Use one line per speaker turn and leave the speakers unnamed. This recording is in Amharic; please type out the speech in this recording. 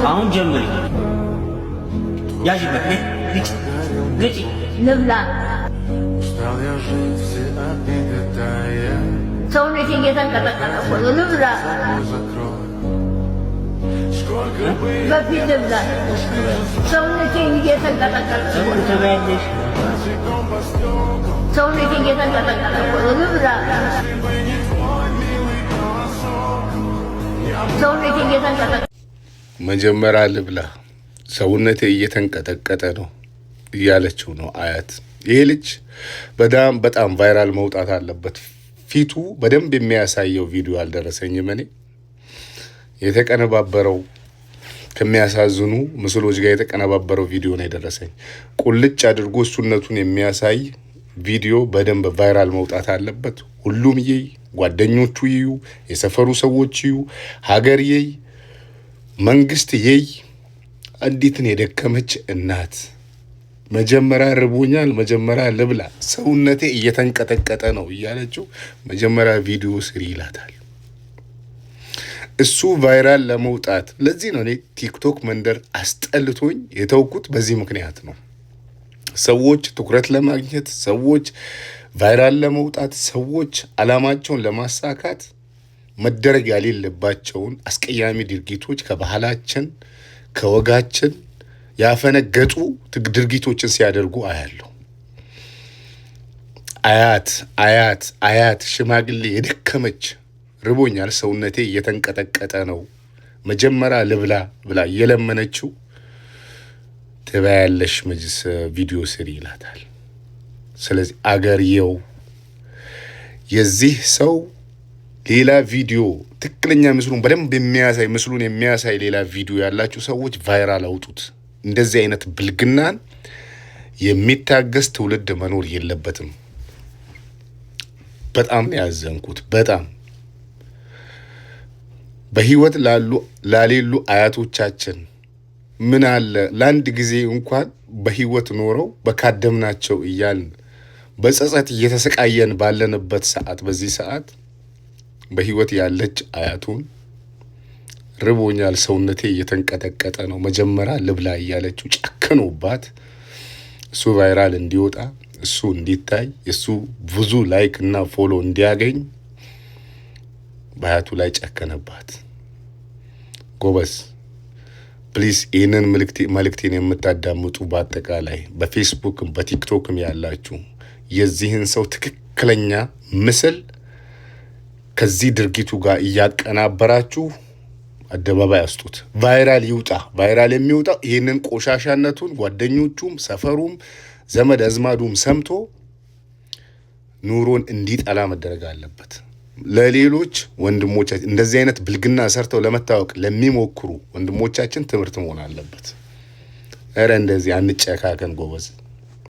አሁን ጀምሪ ያዥበት ግጪ
ልብላ ሰውነቴ እየተንቀጠቀጠ እኮ ነው። ልብላ በፊት ልብላ ሰውነቴ እየተንቀጠቀጠ እኮ ነው። ሰውነቴ እየተንቀጠቀጠ እኮ ነው። ልብላ ሰውነቴ እየተንቀጠቀጠ
መጀመሪያ ልብላ ሰውነቴ እየተንቀጠቀጠ ነው እያለችው ነው አያት። ይሄ ልጅ በጣም ቫይራል መውጣት አለበት። ፊቱ በደንብ የሚያሳየው ቪዲዮ አልደረሰኝም። እኔ የተቀነባበረው ከሚያሳዝኑ ምስሎች ጋር የተቀነባበረው ቪዲዮ ነው የደረሰኝ። ቁልጭ አድርጎ እሱነቱን የሚያሳይ ቪዲዮ በደንብ ቫይራል መውጣት አለበት። ሁሉም ይይ፣ ጓደኞቹ ይዩ፣ የሰፈሩ ሰዎች ይዩ፣ ሀገር ይይ፣ መንግስት ይይ። አንዲትን የደከመች እናት መጀመሪያ ርቦኛል፣ መጀመሪያ ልብላ፣ ሰውነቴ እየተንቀጠቀጠ ነው እያለችው መጀመሪያ ቪዲዮ ስሪ ይላታል። እሱ ቫይራል ለመውጣት ለዚህ ነው እኔ ቲክቶክ መንደር አስጠልቶኝ የተውኩት። በዚህ ምክንያት ነው። ሰዎች ትኩረት ለማግኘት፣ ሰዎች ቫይራል ለመውጣት፣ ሰዎች አላማቸውን ለማሳካት መደረግ የሌለባቸውን አስቀያሚ ድርጊቶች ከባህላችን ከወጋችን ያፈነገጡ ድርጊቶችን ሲያደርጉ አያለሁ። አያት ሽማግሌ የደከመች ርቦኛል፣ ሰውነቴ እየተንቀጠቀጠ ነው፣ መጀመሪያ ልብላ ብላ እየለመነችው ትበያለሽ መጅስ ቪዲዮ ስሪ ይላታል። ስለዚህ አገርየው የዚህ ሰው ሌላ ቪዲዮ ትክክለኛ ምስሉን በደንብ የሚያሳይ ሌላ ቪዲዮ ያላችሁ ሰዎች ቫይራል አውጡት። እንደዚህ አይነት ብልግናን የሚታገስ ትውልድ መኖር የለበትም። በጣም ነው ያዘንኩት። በጣም በህይወት ላሌሉ አያቶቻችን ምን አለ ለአንድ ጊዜ እንኳን በህይወት ኖረው በካደምናቸው እያልን በጸጸት እየተሰቃየን ባለንበት ሰዓት፣ በዚህ ሰዓት በህይወት ያለች አያቱን ርቦኛል፣ ሰውነቴ እየተንቀጠቀጠ ነው፣ መጀመሪያ ልብላ እያለችው ጨከኑባት። እሱ ቫይራል እንዲወጣ፣ እሱ እንዲታይ፣ እሱ ብዙ ላይክ እና ፎሎ እንዲያገኝ በአያቱ ላይ ጨከነባት። ጎበዝ ፕሊዝ ይህንን መልእክቴን የምታዳምጡ በአጠቃላይ በፌስቡክም በቲክቶክም ያላችሁ የዚህን ሰው ትክክለኛ ምስል ከዚህ ድርጊቱ ጋር እያቀናበራችሁ አደባባይ አስጡት። ቫይራል ይውጣ። ቫይራል የሚወጣው ይህንን ቆሻሻነቱን ጓደኞቹም ሰፈሩም ዘመድ አዝማዱም ሰምቶ ኑሮን እንዲጠላ መደረግ አለበት። ለሌሎች ወንድሞቻችን እንደዚህ አይነት ብልግና ሰርተው ለመታወቅ ለሚሞክሩ ወንድሞቻችን ትምህርት መሆን አለበት። ኧረ እንደዚህ አንጨካከን ጎበዝ።